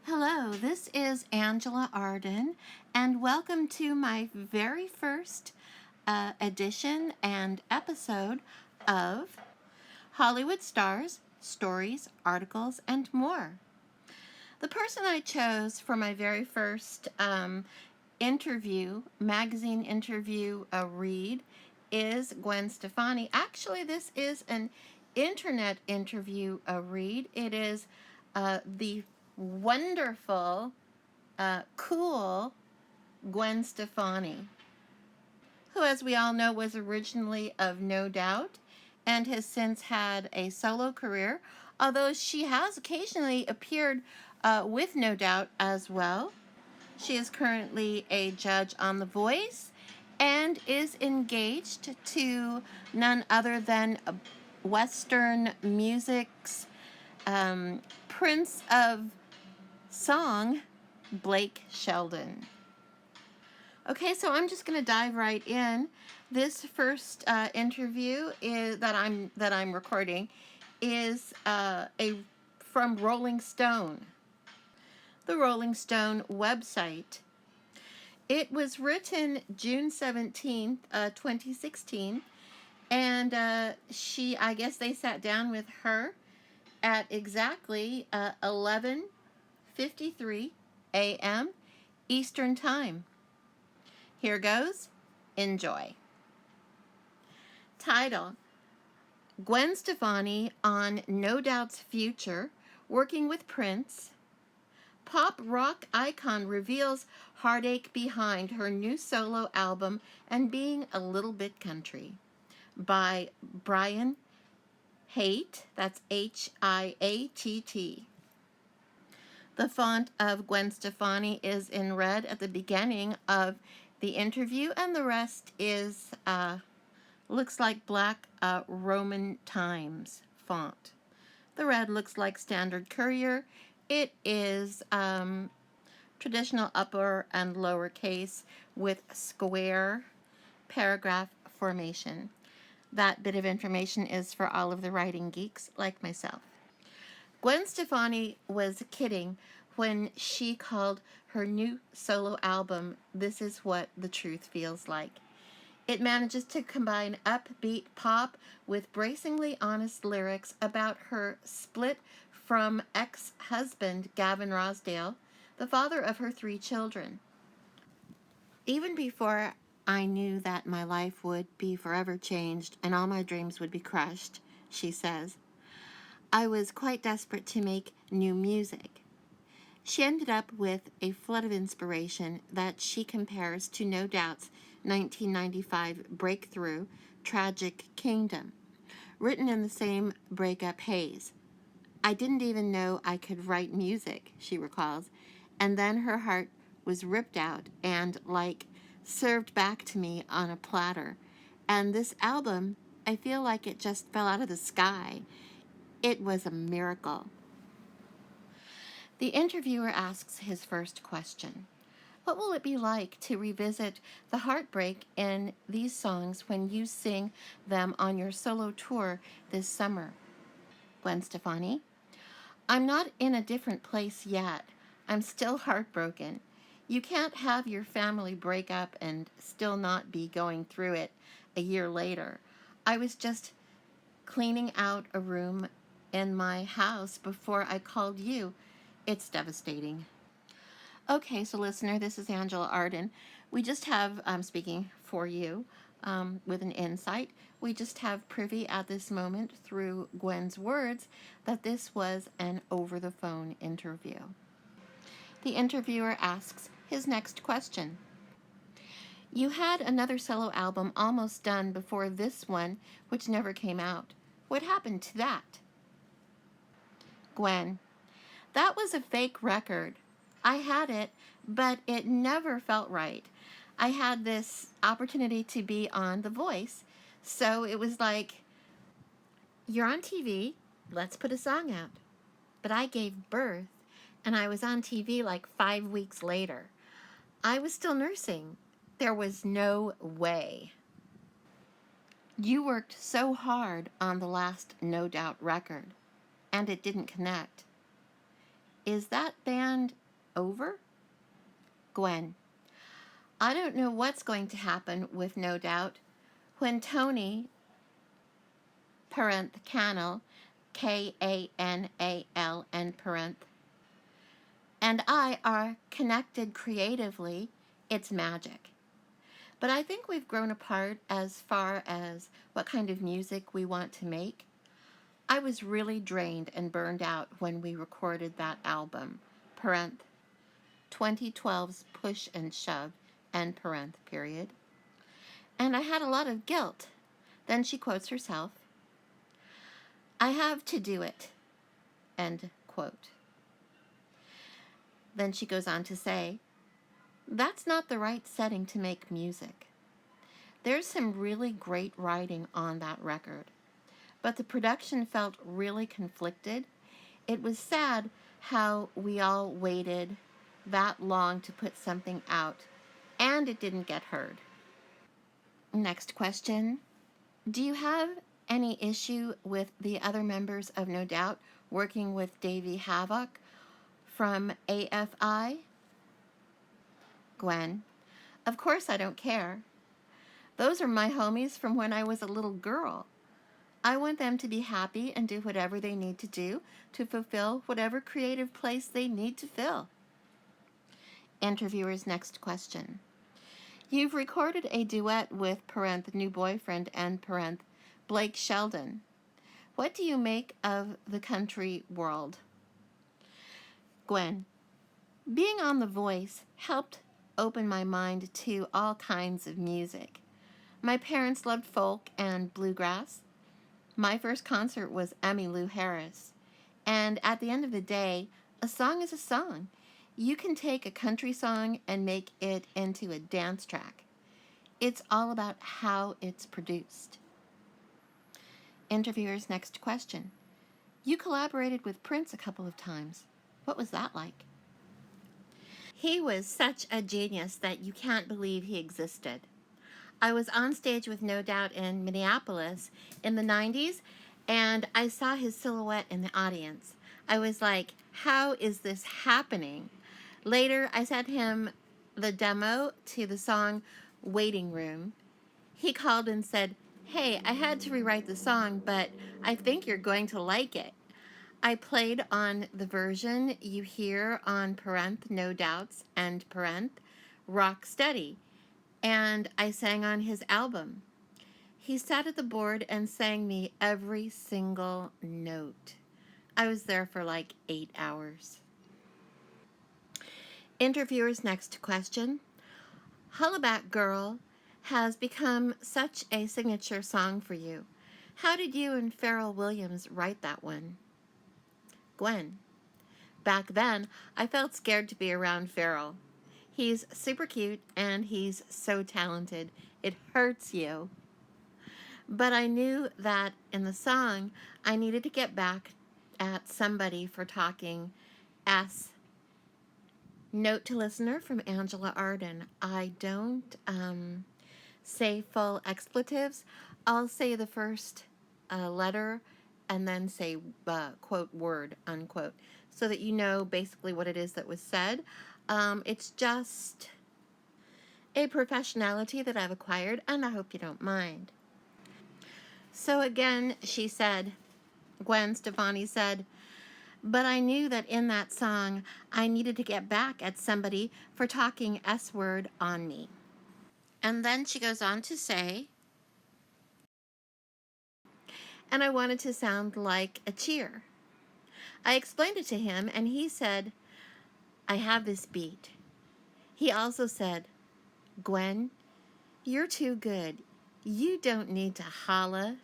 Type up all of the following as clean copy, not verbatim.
Hello, this is Angela Arden, and welcome to my very first edition and episode of Hollywood Stars, Stories, Articles, and More. The person I chose for my very first magazine interview read, is Gwen Stephani. Actually, this is an internet interview read. It is the wonderful, cool Gwen Stephani, who, as we all know, was originally of No Doubt and has since had a solo career, although she has occasionally appeared with No Doubt as well. She is currently a judge on The Voice and is engaged to none other than Western music's Prince of Song, Blake Sheldon. Okay, so I'm just going to dive right in. This first interview that I'm recording is from Rolling Stone, the Rolling Stone website. It was written June 17th, 2016, and I guess they sat down with her at exactly 11:53 a.m. Eastern Time. Here goes. Enjoy. Title: Gwen Stephani on No Doubt's future, working with Prince. Pop rock icon reveals heartache behind her new solo album and being a little bit country. By Brian Haidt, that's Hiatt. The font of Gwen Stephani is in red at the beginning of the interview, and the rest is looks like black Roman Times font. The red looks like Standard Courier. It is traditional upper and lower case with square paragraph formation. That bit of information is for all of the writing geeks like myself. Gwen Stephani was kidding when she called her new solo album This Is What the Truth Feels Like. It manages to combine upbeat pop with bracingly honest lyrics about her split from ex-husband Gavin Rossdale, the father of her 3 children. Even before I knew that my life would be forever changed and all my dreams would be crushed, she says, I was quite desperate to make new music. She ended up with a flood of inspiration that she compares to No Doubt's 1995 breakthrough, Tragic Kingdom, written in the same breakup haze. I didn't even know I could write music, she recalls, and then her heart was ripped out and, served back to me on a platter. And this album, I feel like it just fell out of the sky. It was a miracle. The interviewer asks his first question. What will it be like to revisit the heartbreak in these songs when you sing them on your solo tour this summer? Gwen Stephani: I'm not in a different place yet. I'm still heartbroken. You can't have your family break up and still not be going through it a year later. I was just cleaning out a room in my house before I called you. It's devastating. Okay, so listener, this is Angela Arden. We just have, speaking for you with an insight, we just have privy at this moment through Gwen's words that this was an over-the-phone interview. The interviewer asks his next question. You had another solo album almost done before this one, which never came out. What happened to that? Gwen: that was a fake record. I had it, but it never felt right. I had this opportunity to be on The Voice, so it was like, you're on TV, let's put a song out. But I gave birth, and I was on TV 5 weeks later. I was still nursing. There was no way. You worked so hard on the last No Doubt record, and it didn't connect. Is that band over? Gwen. I don't know what's going to happen with No Doubt when Tony Canal, Kanal, and I are connected creatively. It's magic. But I think we've grown apart as far as what kind of music we want to make. I was really drained and burned out when we recorded that album, 2012's Push and Shove, period. And I had a lot of guilt. Then she quotes herself, I have to do it, end quote. Then she goes on to say, that's not the right setting to make music. There's some really great writing on that record, but the production felt really conflicted. It was sad how we all waited that long to put something out, and it didn't get heard. Next question. Do you have any issue with the other members of No Doubt working with Davey Havok from AFI? Gwen. Of course I don't care. Those are my homies from when I was a little girl. I want them to be happy and do whatever they need to do to fulfill whatever creative place they need to fill. Interviewer's next question. You've recorded a duet with new boyfriend and Blake Sheldon. What do you make of the country world? Gwen. Being on The Voice helped open my mind to all kinds of music. My parents loved folk and bluegrass. My first concert was Emmylou Harris. And at the end of the day, a song is a song. You can take a country song and make it into a dance track. It's all about how it's produced. Interviewer's next question. You collaborated with Prince a couple of times. What was that like? He was such a genius that you can't believe he existed. I was on stage with No Doubt in Minneapolis in the 90s, and I saw his silhouette in the audience. I was like, how is this happening? Later, I sent him the demo to the song Waiting Room. He called and said, hey, I had to rewrite the song, but I think you're going to like it. I played on the version you hear on No Doubts and Rock Steady, and I sang on his album. He sat at the board and sang me every single note. I was there for like 8 hours. Interviewer's next question. Hollaback Girl has become such a signature song for you. How did you and Pharrell Williams write that one? Gwen. Back then, I felt scared to be around Pharrell. He's super cute and he's so talented. It hurts you. But I knew that in the song, I needed to get back at somebody for talking S. Note to listener from Angela Arden. I don't say full expletives. I'll say the first letter and then say quote word unquote so that you know basically what it is that was said. It's just a professionality that I've acquired, and I hope you don't mind. So again, she said, Gwen Stephani said, but I knew that in that song, I needed to get back at somebody for talking S-word on me. And then she goes on to say, and I wanted to sound like a cheer. I explained it to him, and he said, I have this beat. He also said, Gwen, you're too good. You don't need to holla.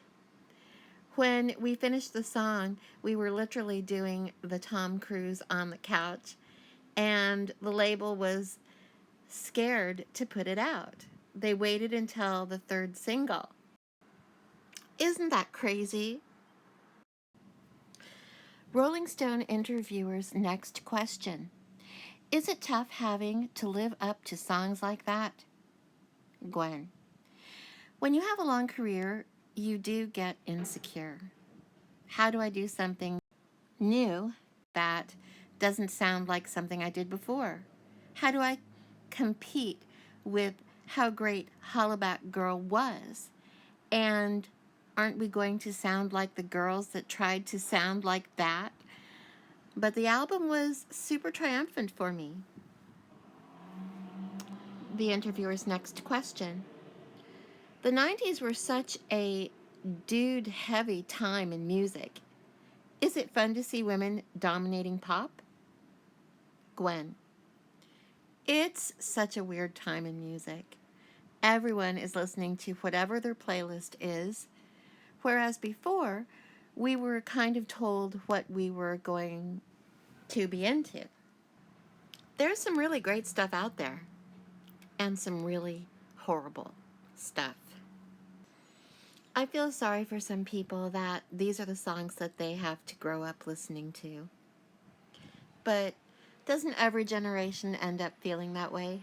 When we finished the song, we were literally doing the Tom Cruise on the couch, and the label was scared to put it out. They waited until the third single. Isn't that crazy? Rolling Stone interviewer's next question. Is it tough having to live up to songs like that? Gwen. When you have a long career, you do get insecure. How do I do something new that doesn't sound like something I did before? How do I compete with how great Hollaback Girl was? And aren't we going to sound like the girls that tried to sound like that? But the album was super triumphant for me. The interviewer's next question. The 90s were such a dude-heavy time in music. Is it fun to see women dominating pop? Gwen. It's such a weird time in music. Everyone is listening to whatever their playlist is, whereas before, we were kind of told what we were going to be into. There's some really great stuff out there, and some really horrible stuff. I feel sorry for some people that these are the songs that they have to grow up listening to. But doesn't every generation end up feeling that way?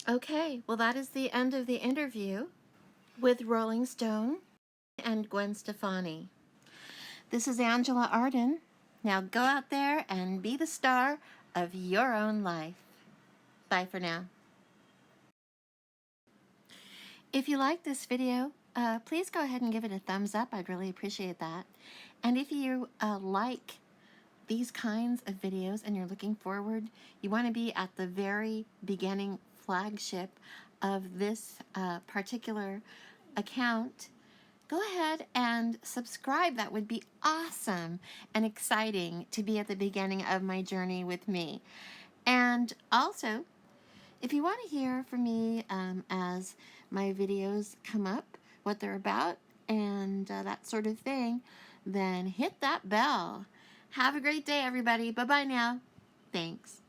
Okay, well, that is the end of the interview with Rolling Stone and Gwen Stefani. This is Angela Arden. Now go out there and be the star of your own life. Bye for now. If you like this video, please go ahead and give it a thumbs up. I'd really appreciate that. And if you like these kinds of videos and you're looking forward, you want to be at the very beginning flagship of this particular account, go ahead and subscribe. That would be awesome and exciting to be at the beginning of my journey with me. And also, if you want to hear from me as my videos come up, what they're about, and that sort of thing, then hit that bell. Have a great day, everybody. Bye-bye now. Thanks.